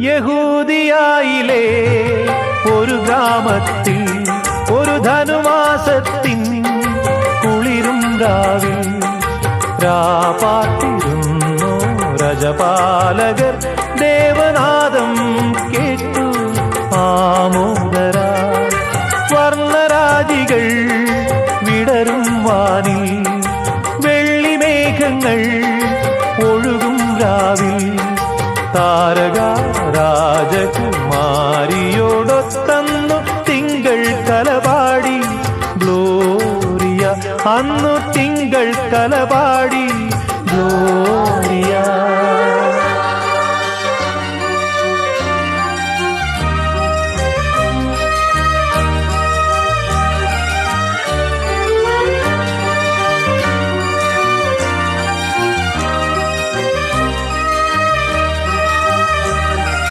യഹൂദിയായിലെ ഒരു ഗ്രാമത്തിൽ ഒരു ധനുമാസത്തിൻ കുളിരും രാവിൽ രാപാർത്തിരുന്നു രജപാലകർ ദേവനാദം കേട്ടു ആമോദരാ സ്വർണരാജികൾ വിടരും വാനിൽ വെള്ളിമേഘങ്ങൾ ഒഴുകും രാവിൽ താരക രാജകുമാരിയോടൊത്തന്നു തിങ്കൾ കലപാടി ഗ്ലോറിയ അന്നു തിങ്കൾ കലപാടി ഗ്ലോറിയ